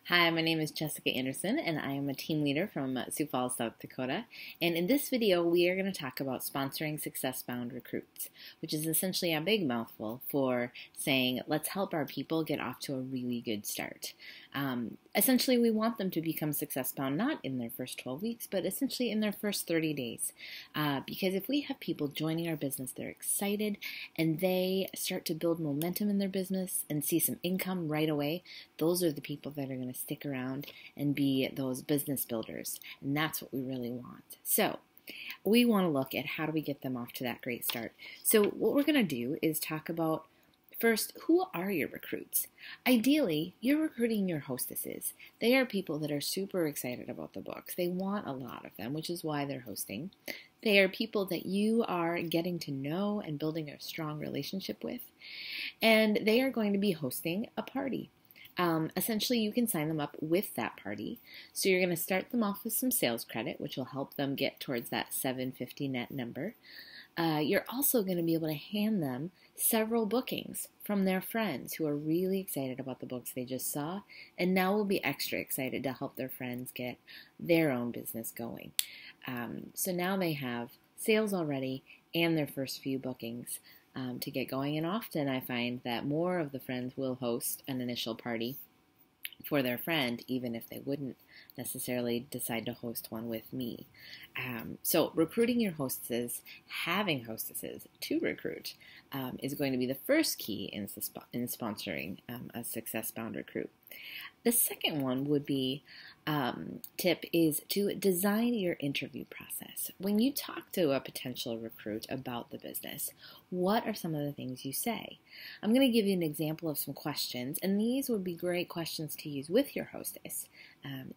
Hi, my name is Jessica Anderson, and I am a team leader from Sioux Falls, South Dakota. And in this video, we are going to talk about sponsoring success-bound recruits, which is essentially a big mouthful for saying, let's help our people get off to a really good start. Essentially, we want them to become success-bound not in their first 12 weeks, but essentially in their first 30 days. Because if we have people joining our business, they're excited, and they start to build momentum in their business and see some income right away, those are the people that are going to stick around and be those business builders, and that's what we really want. So we want to look at how do we get them off to that great start. So what we're going to do is talk about first, who are your recruits? Ideally, you're recruiting your hostesses. They are people that are super excited about the books. They want a lot of them, which is why they're hosting. They are people that you are getting to know and building a strong relationship with, and they are going to be hosting a party. Essentially, you can sign them up with that party. So you're going to start them off with some sales credit, which will help them get towards that $750 net number. You're also going to be able to hand them several bookings from their friends who are really excited about the books they just saw, and now will be extra excited to help their friends get their own business going. So now they have sales already and their first few bookings to get going, and often I find that more of the friends will host an initial party for their friend, even if they wouldn't necessarily decide to host one with me. So recruiting your hostesses, having hostesses to recruit, is going to be the first key in sponsoring a success-bound recruit. The second one would be tip is to design your interview process. When you talk to a potential recruit about the business, what are some of the things you say? I'm going to give you an example of some questions, and these would be great questions to use with your hostess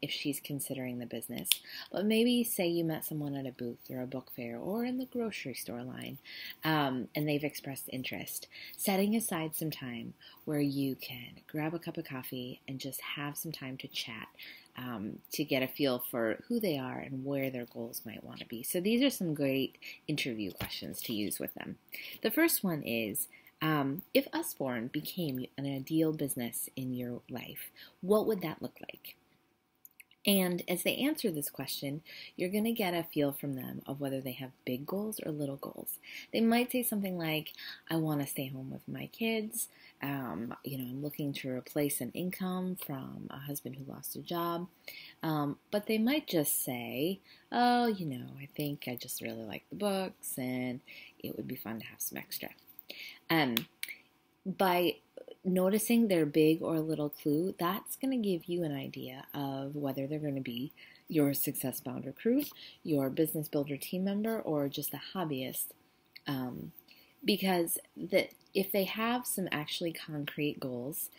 if she's considering the business. But maybe say you met someone at a booth or a book fair or in the grocery store line, and they've expressed interest. Setting aside some time where you can grab a cup of coffee and just have some time to chat to get a feel for who they are and where their goals might want to be. So these are some great interview questions to use with them. The first one is, if Usborne became an ideal business in your life, what would that look like? And as they answer this question, you're going to get a feel from them of whether they have big goals or little goals. They might say something like, I want to stay home with my kids. I'm looking to replace an income from a husband who lost a job. But they might just say, I think I just really like the books and it would be fun to have some extra. By noticing their big or little clue, that's going to give you an idea of whether they're going to be your success-bound recruit, your business builder team member, or just a hobbyist. Because if they have some actually concrete goals,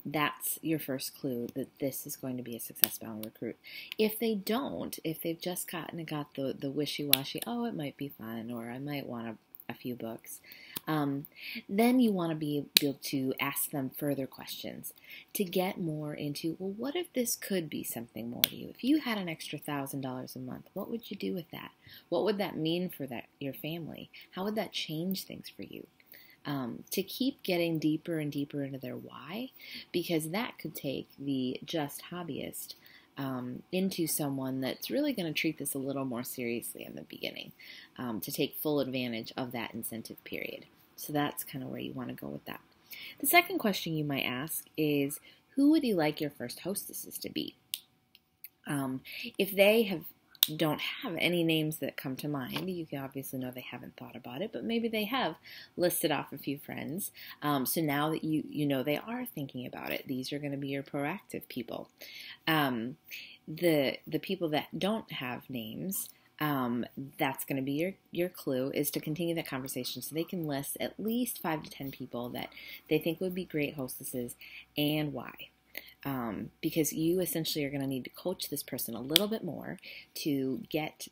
that's your first clue that this is going to be a success-bound recruit. If they don't, if they've just got the wishy-washy, oh, it might be fun, or I might want a few books, then you want to be able to ask them further questions to get more into, well, what if this could be something more to you? If you had an extra $1,000 a month, what would you do with that? What would that mean for your family? How would that change things for you? To keep getting deeper and deeper into their why, because that could take the just hobbyist into someone that's really going to treat this a little more seriously in the beginning, to take full advantage of that incentive period. So that's kind of where you want to go with that. The second question you might ask is, who would you like your first hostesses to be? If they don't have any names that come to mind, you can obviously know they haven't thought about it, but maybe they have listed off a few friends. So now that you know they are thinking about it, these are going to be your proactive people. The people that don't have names, that's going to be your clue, is to continue that conversation so they can list at least 5 to 10 people that they think would be great hostesses and why. Because you essentially are going to need to coach this person a little bit more to get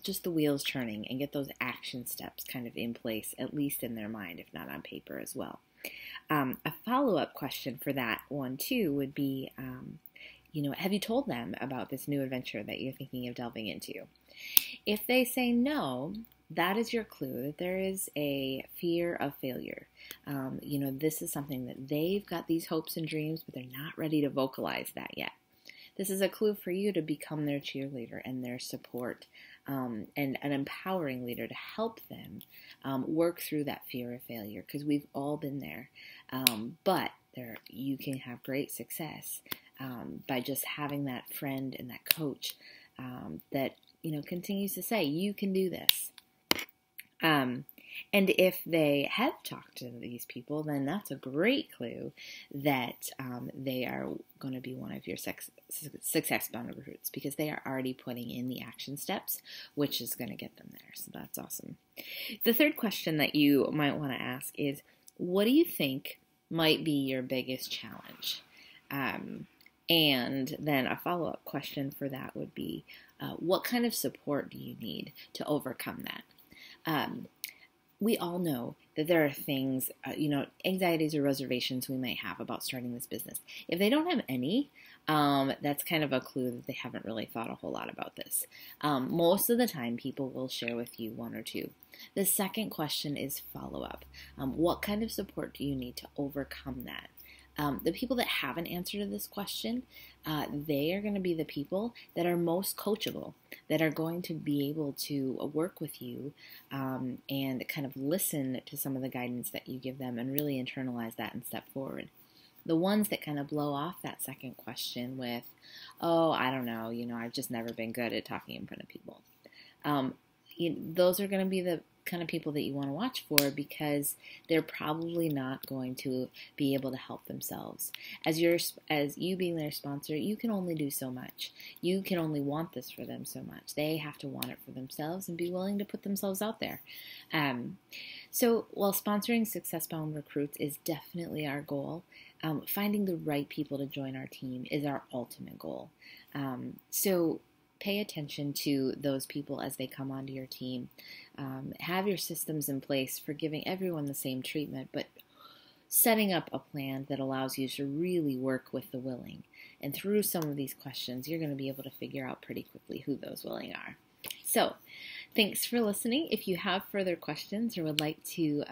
just the wheels turning and get those action steps kind of in place, at least in their mind, if not on paper as well. A follow-up question for that one too would be, have you told them about this new adventure that you're thinking of delving into? If they say no, that is your clue that there is a fear of failure. This is something that they've got these hopes and dreams, but they're not ready to vocalize that yet. This is a clue for you to become their cheerleader and their support, and an empowering leader to help them work through that fear of failure, because we've all been there. But you can have great success by just having that friend and that coach that continues to say, you can do this. And if they have talked to these people, then that's a great clue that they are going to be one of your success-bound recruits, because they are already putting in the action steps, which is going to get them there. So that's awesome. The third question that you might want to ask is, what do you think might be your biggest challenge? And then a follow-up question for that would be, what kind of support do you need to overcome that? We all know that there are things, anxieties or reservations we might have about starting this business. If they don't have any, that's kind of a clue that they haven't really thought a whole lot about this. Most of the time, people will share with you one or two. The second question is follow-up. What kind of support do you need to overcome that? The people that haven't answered this question, they are going to be the people that are most coachable, that are going to be able to work with you and kind of listen to some of the guidance that you give them and really internalize that and step forward. The ones that kind of blow off that second question with, oh, I don't know, I've just never been good at talking in front of people. Those are going to be the kind of people that you want to watch for, because they're probably not going to be able to help themselves. As you being their sponsor, you can only do so much. You can only want this for them so much. They have to want it for themselves and be willing to put themselves out there. So while sponsoring success-bound recruits is definitely our goal, finding the right people to join our team is our ultimate goal. So pay attention to those people as they come onto your team. Have your systems in place for giving everyone the same treatment, but setting up a plan that allows you to really work with the willing. And through some of these questions, you're going to be able to figure out pretty quickly who those willing are. So, thanks for listening. If you have further questions or would like to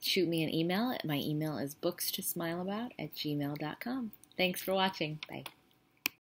shoot me an email, my email is bookstosmileabout@gmail.com. Thanks for watching. Bye.